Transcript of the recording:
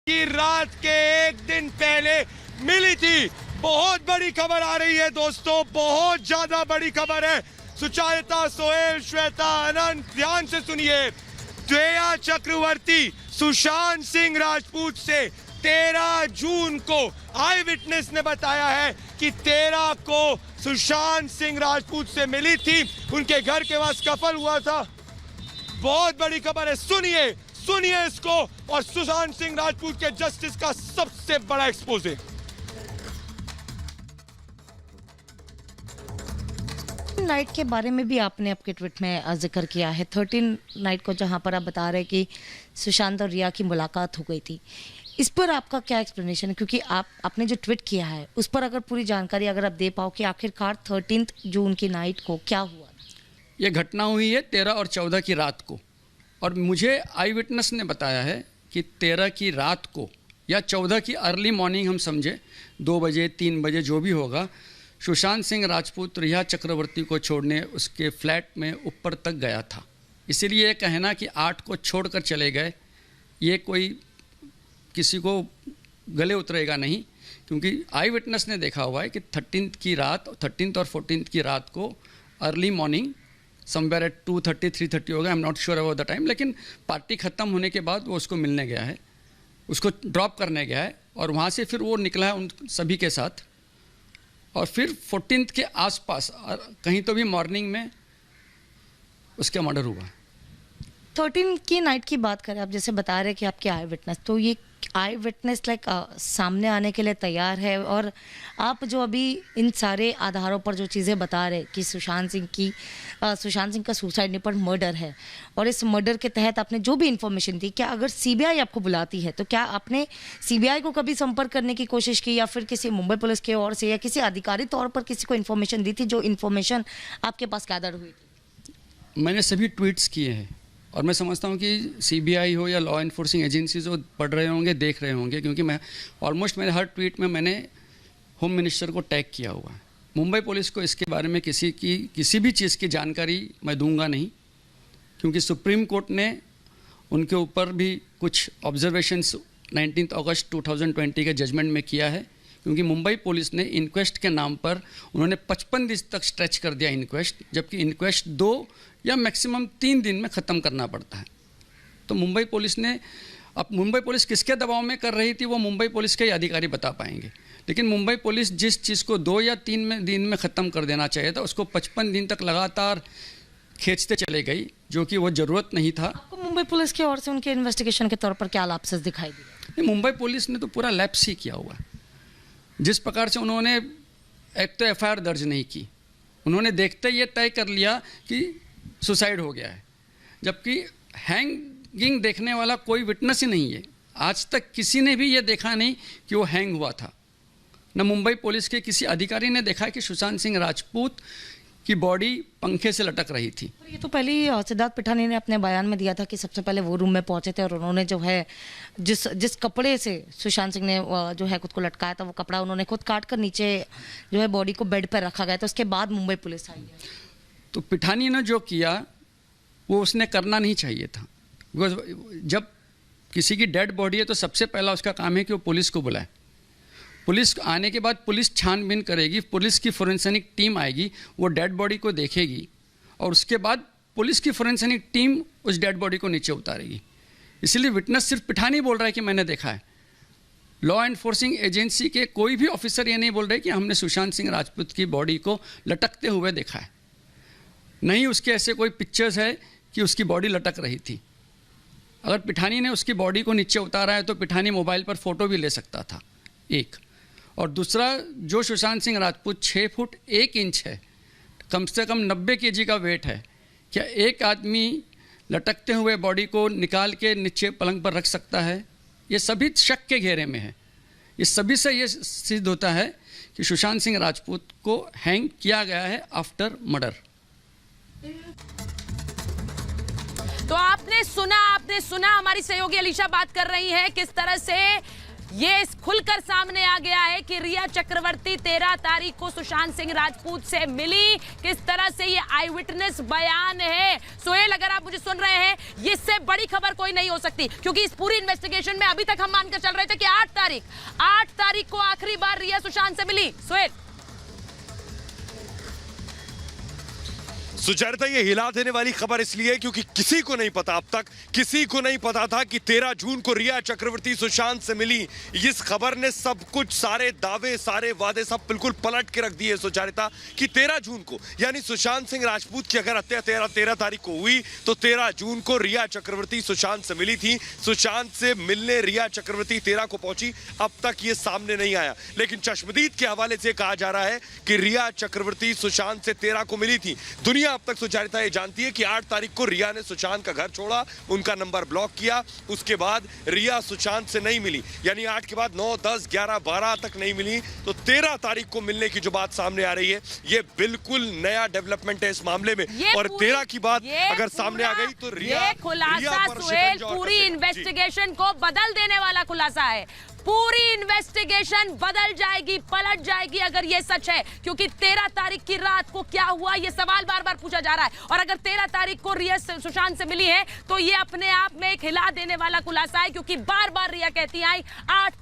की रात के एक दिन पहले मिली थी। बहुत बड़ी खबर आ रही है दोस्तों, बहुत ज्यादा बड़ी खबर है। सुचारिता, सोहेल, श्वेता, अनंत, ध्यान से सुनिए। दया चक्रवर्ती सुशांत सिंह राजपूत से 13 जून को आई विटनेस ने बताया है कि 13 को सुशांत सिंह राजपूत से मिली थी, उनके घर के पास कफल हुआ था। बहुत बड़ी खबर है, सुनिए सुनिए इसको, और सुशांत सिंह राजपूत के जस्टिस का सबसे बड़ा एक्सपोजे। नाइट के बारे में भी आपने आपके ट्वीट में जिक्र किया है, 13 नाइट को, जहां पर आप बता रहे हैं कि सुशांत और रिया की मुलाकात हो गई थी। इस पर आपका क्या एक्सप्लेनेशन है, क्योंकि आपने जो ट्वीट किया है उस पर अगर पूरी जानकारी अगर आप दे पाओ कि आखिरकार 13 जून की नाइट को क्या हुआ। ये घटना हुई है 13 और 14 की रात को, और मुझे आई विटनेस ने बताया है कि 13 की रात को या 14 की अर्ली मॉर्निंग, हम समझे 2 बजे 3 बजे जो भी होगा, सुशांत सिंह राजपूत रिया चक्रवर्ती को छोड़ने उसके फ्लैट में ऊपर तक गया था। इसीलिए ये कहना कि 8 को छोड़कर चले गए, ये कोई किसी को गले उतरेगा नहीं, क्योंकि आई विटनेस ने देखा हुआ है कि 13 की रात, 13 और 14 की रात को अर्ली मॉर्निंग समवेयर एट 2:30 3:30 होगा, I am not sure about the time, लेकिन पार्टी ख़त्म होने के बाद वो उसको मिलने गया है, उसको ड्रॉप करने गया है, और वहाँ से फिर वो निकला है उन सभी के साथ। और फिर 14 के आसपास कहीं तो भी मॉर्निंग में उसका मर्डर हुआ। 13 की नाइट की बात करें, आप जैसे बता रहे हैं कि आपके आई विटनेस, तो ये आई विटनेस सामने आने के लिए तैयार है, और आप जो अभी इन सारे आधारों पर जो चीज़ें बता रहे कि सुशांत सिंह का सुसाइड नहीं पर मर्डर है, और इस मर्डर के तहत आपने जो भी इन्फॉर्मेशन दी, क्या अगर सीबीआई आपको बुलाती है तो क्या आपने सीबीआई को कभी संपर्क करने की कोशिश की, या फिर किसी मुंबई पुलिस की ओर से या किसी अधिकारी तौर पर किसी को इन्फॉर्मेशन दी थी, जो इन्फॉर्मेशन आपके पास गैदर हुई थी? मैंने सभी ट्वीट्स किए हैं, और मैं समझता हूँ कि सीबीआई हो या लॉ इन्फोर्सिंग एजेंसीज हो, पढ़ रहे होंगे, देख रहे होंगे, क्योंकि मैं ऑलमोस्ट मेरे हर ट्वीट में मैंने होम मिनिस्टर को टैग किया हुआ है। मुंबई पुलिस को इसके बारे में किसी भी चीज़ की जानकारी मैं दूंगा नहीं, क्योंकि सुप्रीम कोर्ट ने उनके ऊपर भी कुछ ऑब्जर्वेशंस 19 अगस्त 2020 के जजमेंट में किया है, क्योंकि मुंबई पुलिस ने इंक्वेस्ट के नाम पर उन्होंने 55 दिन तक स्ट्रेच कर दिया इंक्वेस्ट, जबकि इंक्वेस्ट 2 या मैक्सिमम 3 दिन में ख़त्म करना पड़ता है। तो मुंबई पुलिस ने, अब मुंबई पुलिस किसके दबाव में कर रही थी वो मुंबई पुलिस के ही अधिकारी बता पाएंगे, लेकिन मुंबई पुलिस जिस चीज़ को 2 या 3 दिन में ख़त्म कर देना चाहिए था, उसको 55 दिन तक लगातार खींचते चले गई, जो कि वो ज़रूरत नहीं था। आपको मुंबई पुलिस की ओर से उनके इन्वेस्टिगेशन के तौर पर क्या लैप्सेस दिखाई दिए? मुंबई पुलिस ने तो पूरा लैप्स ही किया हुआ है। जिस प्रकार से उन्होंने एक तो एफआईआर दर्ज नहीं की, उन्होंने देखते ये तय कर लिया कि सुसाइड हो गया है, जबकि हैंगिंग देखने वाला कोई विटनेस ही नहीं है। आज तक किसी ने भी ये देखा नहीं कि वो हैंग हुआ था। न मुंबई पुलिस के किसी अधिकारी ने देखा कि सुशांत सिंह राजपूत की बॉडी पंखे से लटक रही थी। ये तो पहले ही सिद्धार्थ पिठानी ने अपने बयान में दिया था कि सबसे पहले वो रूम में पहुंचे थे, और उन्होंने जो है जिस कपड़े से सुशांत सिंह ने जो है खुद को लटकाया था, वो कपड़ा उन्होंने खुद काट कर नीचे जो है बॉडी को बेड पर रखा गया था। उसके बाद मुंबई पुलिस आई है। तो पिठानी ने जो किया वो उसने करना नहीं चाहिए था, बिकॉज जब किसी की डेड बॉडी है तो सबसे पहला उसका काम है कि वो पुलिस को बुलाए। पुलिस आने के बाद पुलिस छानबीन करेगी, पुलिस की फोरेंसिक टीम आएगी, वो डेड बॉडी को देखेगी, और उसके बाद पुलिस की फोरेंसिक टीम उस डेड बॉडी को नीचे उतारेगी। इसलिए विटनेस सिर्फ पिठानी बोल रहा है कि मैंने देखा है। लॉ एनफोर्सिंग एजेंसी के कोई भी ऑफिसर ये नहीं बोल रहे कि हमने सुशांत सिंह राजपूत की बॉडी को लटकते हुए देखा है। नहीं उसके ऐसे कोई पिक्चर्स है कि उसकी बॉडी लटक रही थी। अगर पिठानी ने उसकी बॉडी को नीचे उतारा है तो पिठानी मोबाइल पर फ़ोटो भी ले सकता था, एक। और दूसरा, जो सुशांत सिंह राजपूत 6 फुट 1 इंच है, कम से कम 90 kg का वेट है, क्या एक आदमी लटकते हुए बॉडी को निकाल के नीचे पलंग पर रख सकता है? ये सभी शक के घेरे में है। इस सभी से ये सिद्ध होता है कि सुशांत सिंह राजपूत को हैंग किया गया है आफ्टर मर्डर। तो आपने सुना हमारी सहयोगी अलीशा बात कर रही है किस तरह से ये खुलकर सामने आ गया है कि रिया चक्रवर्ती 13 तारीख को सुशांत सिंह राजपूत से मिली। किस तरह से ये आई विटनेस बयान है। सोहेल, अगर आप मुझे सुन रहे हैं, इससे बड़ी खबर कोई नहीं हो सकती, क्योंकि इस पूरी इन्वेस्टिगेशन में अभी तक हम मानकर चल रहे थे कि 8 तारीख को आखिरी बार रिया सुशांत से मिली। सोहेल, सुचरिता, ये हिला देने वाली खबर इसलिए क्योंकि किसी को नहीं पता, अब तक किसी को नहीं पता था कि 13 जून को रिया चक्रवर्ती सुशांत से मिली। इस खबर ने सब कुछ, सारे दावे, सारे वादे सब बिल्कुल पलट के रख दिए सुचरिता, कि 13 जून को यानी सुशांत सिंह राजपूत की अगर हत्या 13 तारीख को हुई तो 13 जून को रिया चक्रवर्ती सुशांत से मिली थी। सुशांत से मिलने रिया चक्रवर्ती 13 को पहुंची। अब तक ये सामने नहीं आया, लेकिन चश्मदीद के हवाले से कहा जा रहा है कि रिया चक्रवर्ती सुशांत से 13 को मिली थी। दुनिया अब तक सुचरिता ये जानती है कि 8 तारीख को रिया ने सुशांत का घर छोड़ा, उनका नंबर ब्लॉक किया, उसके बाद रिया सुशांत से नहीं मिली, यानी 8 के बाद 9, 10, 11, 12 तक नहीं मिली। तो 13 तारीख को मिलने की जो बात सामने आ रही है, ये बिल्कुल नया डेवलपमेंट है इस मामले में। और 13 की बात अगर सामने आ गई तो रिया खुलासा, सुहेल, पूरी इन्वेस्टिगेशन को बदल देने वाला खुलासा है। पूरी इन्वेस्टिगेशन बदल जाएगी, पलट जाएगी अगर ये सच है, क्योंकि 13 तारीख की रात को क्या हुआ ये सवाल बार बार पूछा जा रहा है। और अगर 13 तारीख को रिया सुशांत से मिली है तो ये अपने आप में एक हिला देने वाला खुलासा है, क्योंकि बार बार रिया कहती आई 8